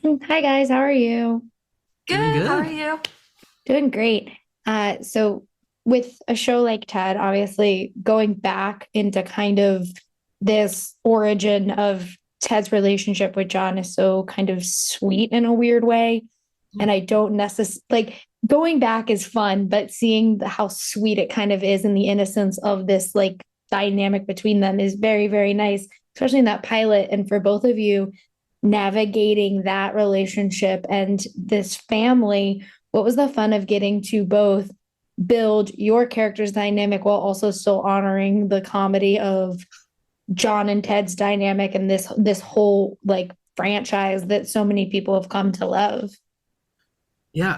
Hi guys, how are you? Doing Good. How are good. you? Doing great. So with a show like Ted, obviously going back into kind of this origin of Ted's relationship with John is so kind of sweet in a weird way. And I don't necessarily like going back is fun, but seeing how sweet it kind of is and the innocence of this like dynamic between them is very, very nice, especially in that pilot. And for both of you, navigating that relationship and this family, what was the fun of getting to both build your character's dynamic while also still honoring the comedy of John and Ted's dynamic and this whole like franchise that so many people have come to love? Yeah,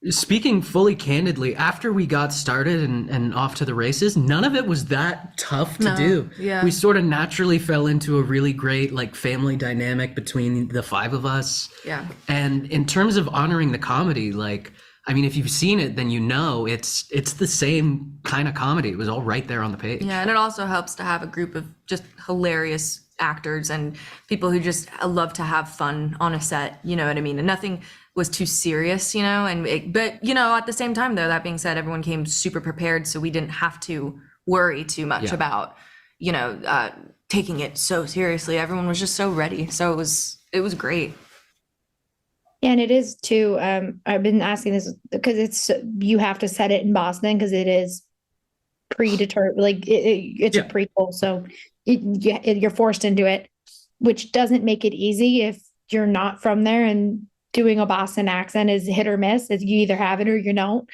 speaking fully candidly, after we got started and off to the races, none of it was that tough to No. do. We Yeah. sort of naturally fell into a really great like family dynamic between the five of us. Yeah. And in terms of honoring the comedy, if you've seen it, then you know it's the same kind of comedy. It was all right there on the Yeah. page. And it also helps to have a group of just hilarious actors and people who just love to have fun on a set. You know what I mean? And nothing was too serious, but at the same time, though, that being said, everyone came super prepared. So we didn't have to worry too much Yeah. about, taking it so seriously. Everyone was just so ready. So it was great. And it is too. I've been asking this because it's you have to set it in Boston because it is predetermined. Like it's a Yeah. prequel, so you're forced into it, which doesn't make it easy if you're not from there. And doing a Boston accent is hit or miss. It's you either have it or you don't.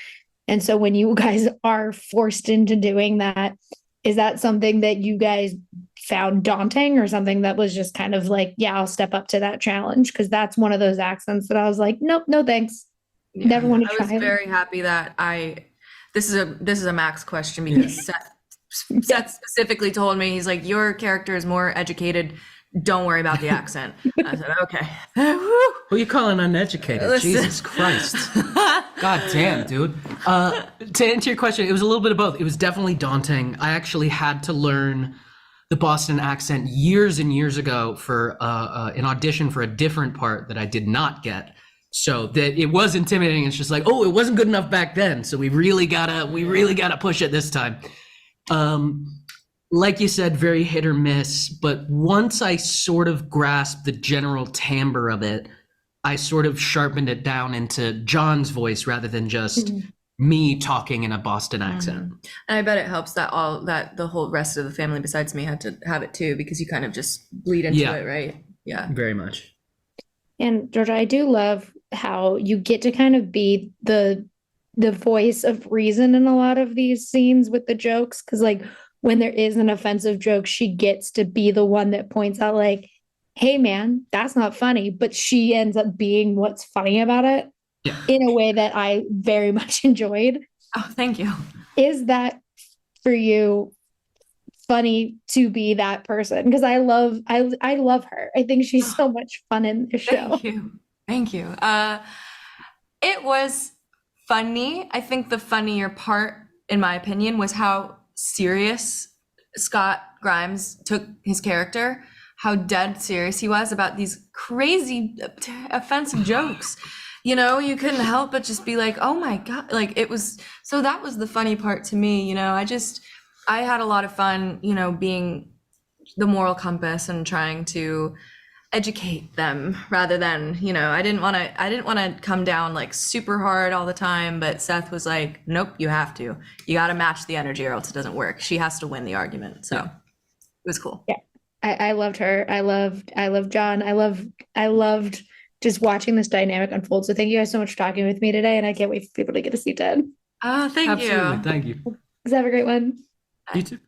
And so when you guys are forced into doing that, is that something that you guys found daunting or something that was just kind of like, yeah, I'll step up to that challenge? Because that's one of those accents that I was like, nope, no thanks. Yeah. Never want to I was try it. very happy that this is a Max question because Seth specifically told me, he's like, your character is more educated. Don't worry about the accent. I said, okay. Woo. Who you calling uneducated? Listen. Jesus Christ. God damn, dude. To answer your question, it was a little bit of both. It was definitely daunting. I actually had to learn the Boston accent years and years ago for an audition for a different part that I did not get. So that it was intimidating. It's just like, oh, it wasn't good enough back then. So we really gotta push it this time. Like you said, very hit or miss. But once I sort of grasped the general timbre of it, I sort of sharpened it down into John's voice rather than just Mhm. me talking in a Boston accent. And I bet it helps that the whole rest of the family besides me had to have it too, because you kind of just bleed into Yeah, it, right? Yeah. very much. And Georgia, I do love how you get to kind of be the voice of reason in a lot of these scenes with the jokes. Cause like when there is an offensive joke, she gets to be the one that points out, like, hey man, that's not funny. But she ends up being what's funny about it Yeah. in a way that I very much enjoyed. Oh, thank you. Is that for you funny to be that person? Because I love her. I think she's so much fun in the show. Thank you. Thank you. It was funny. I think the funnier part, in my opinion, was how serious Scott Grimes took his character, how dead serious he was about these crazy, offensive jokes. You couldn't help but just be like, oh my God. Like it was, so that was the funny part to me. I had a lot of fun, being the moral compass and trying to educate them rather than, I didn't want to come down like super hard all the time, but Seth was like, nope, you got to match the energy or else it doesn't work. She has to win the argument. So it was cool. Yeah. I loved her. I loved John. I loved just watching this dynamic unfold. So thank you guys so much for talking with me today. And I can't wait for people to get to see Ted. Thank Absolutely. you. Thank you. Have a great one. You too.